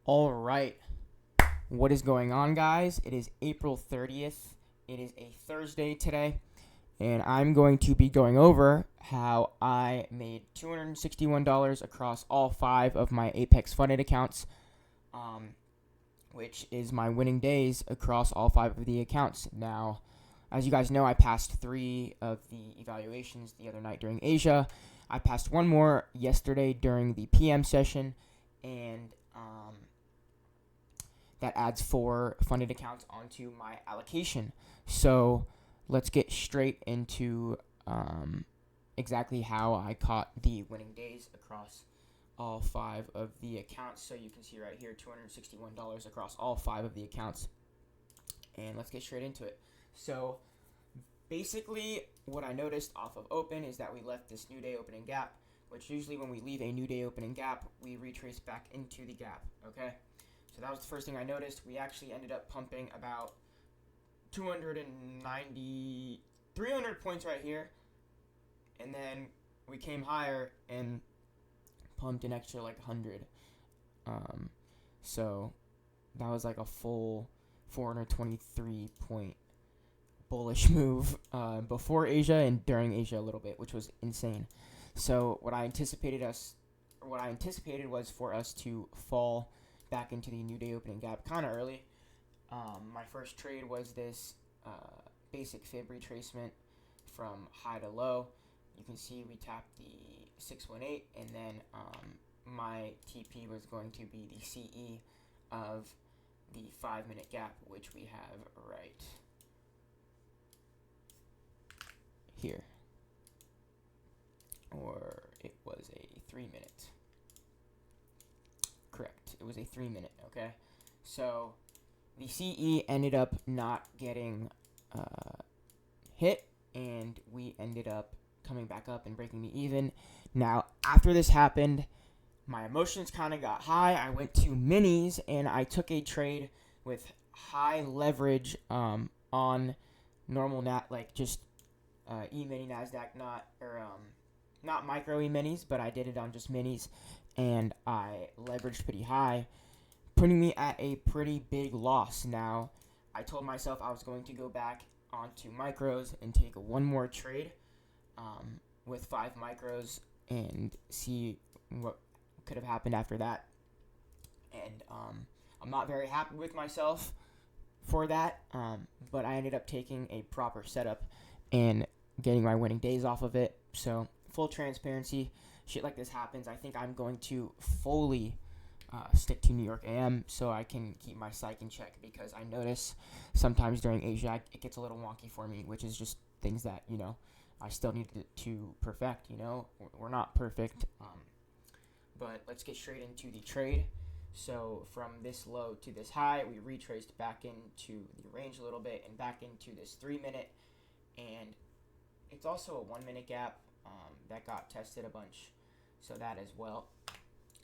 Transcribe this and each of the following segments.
All right. What is going on, guys? It is April 30th. It is a Thursday today, and I'm going to be going over how I made $261 across all 5 of my Apex funded accounts, which is my winning days across all 5 of the accounts. Now, as you guys know, I passed 3 of the evaluations the other night during Asia. I passed 1 more yesterday during the PM session, and that adds 4 funded accounts onto my allocation. So let's get straight into exactly how I caught the winning days across all 5 of the accounts. So you can see right here, $261 across all 5 of the accounts. And let's get straight into it. So basically what I noticed off of open is that we left this new day opening gap, which usually when we leave a new day opening gap, we retrace back into the gap, okay? So that was the first thing I noticed. We actually ended up pumping about 300 points right here, and then we came higher and pumped an extra like 100. So that was like a full 423 point bullish move before Asia and during Asia a little bit, which was insane. So what I anticipated was for us to fall back into the new day opening gap kind of early. My first trade was this basic fib retracement from high to low. You can see we tapped the 618, and then my TP was going to be the CE of the 5-minute gap, which we have right here. Or it was a 3-minute. Correct. It was a 3-minute, okay? So the CE ended up not getting hit, and we ended up coming back up and breaking the even. Now, after this happened, my emotions kind of got high. I went to minis, and I took a trade with high leverage on normal just E-mini Nasdaq, not micro E-minis, but I did it on just minis, and I leveraged pretty high, putting me at a pretty big loss. Now, I told myself I was going to go back onto micros and take 1 more trade with 5 micros and see what could have happened after that. And I'm not very happy with myself for that, but I ended up taking a proper setup and getting my winning days off of it. So full transparency, shit like this happens. I think I'm going to fully stick to New York AM so I can keep my psych in check, because I notice sometimes during Asia it gets a little wonky for me, which is just things that, I still need to perfect. We're not perfect, but let's get straight into the trade. So from this low to this high, we retraced back into the range a little bit and back into this 3-minute, and it's also a 1-minute gap that got tested a bunch, so that as well.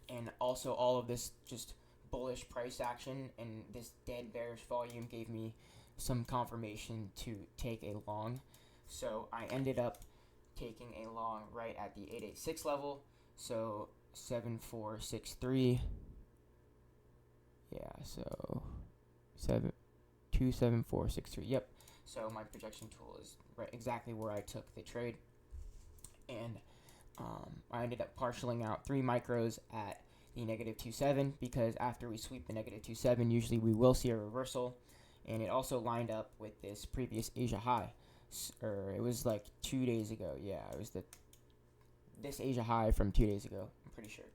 And also all of this just bullish price action and this dead bearish volume gave me some confirmation to take a long. So I ended up taking a long right at the 886 level, so 7463. Yeah, so 27463. Yep. So my projection tool is right exactly where I took the trade, and I ended up partialing out 3 micros at the -27, because after we sweep the -27, usually we will see a reversal, and it also lined up with this previous Asia high. It was like 2 days ago. Yeah, it was this Asia high from 2 days ago, I'm pretty sure.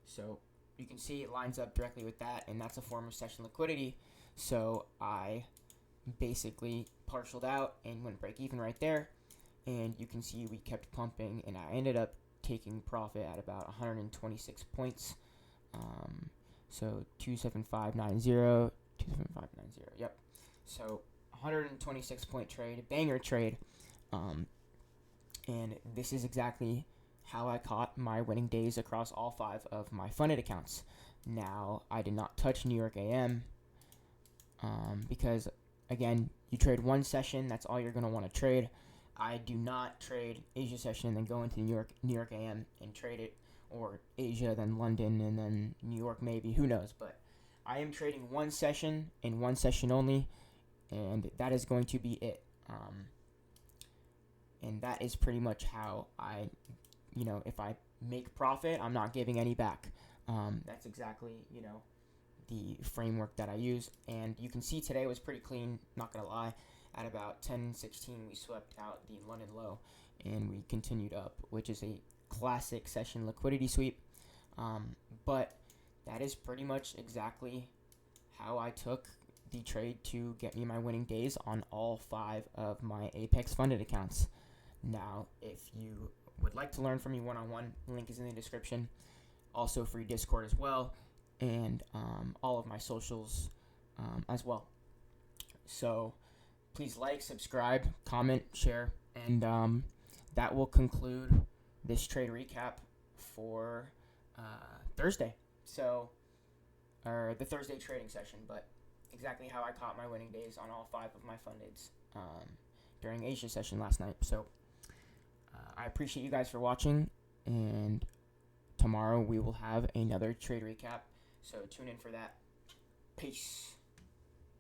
So you can see it lines up directly with that, and that's a form of session liquidity. So I basically partialed out and went break even right there, and you can see we kept pumping, and I ended up taking profit at about 126 points. So 27590, 27590. Yep. So 126 point trade, banger trade. And this is exactly how I caught my winning days across all 5 of my funded accounts. Now, I did not touch New York AM because, again, you trade 1 session, that's all you're going to want to trade. I do not trade Asia session and then go into New York AM and trade it, or Asia, then London, and then New York maybe, who knows. But I am trading one session and one session only, and that is going to be it. And that is pretty much how I, if I make profit, I'm not giving any back. That's exactly, the framework that I use. And you can see today was pretty clean, not going to lie. At about 10:16, we swept out the London low, and we continued up, which is a classic session liquidity sweep. But that is pretty much exactly how I took the trade to get me my winning days on all 5 of my Apex funded accounts. Now, if you would like to learn from me one-on-one, link is in the description. Also free Discord as well, and all of my socials as well. So please like, subscribe, comment, share, and that will conclude this trade recap for Thursday. So, or the Thursday trading session, but exactly how I caught my winning days on all 5 of my fundeds during Asia session last night. So I appreciate you guys for watching, and tomorrow we will have another trade recap, so tune in for that. Peace.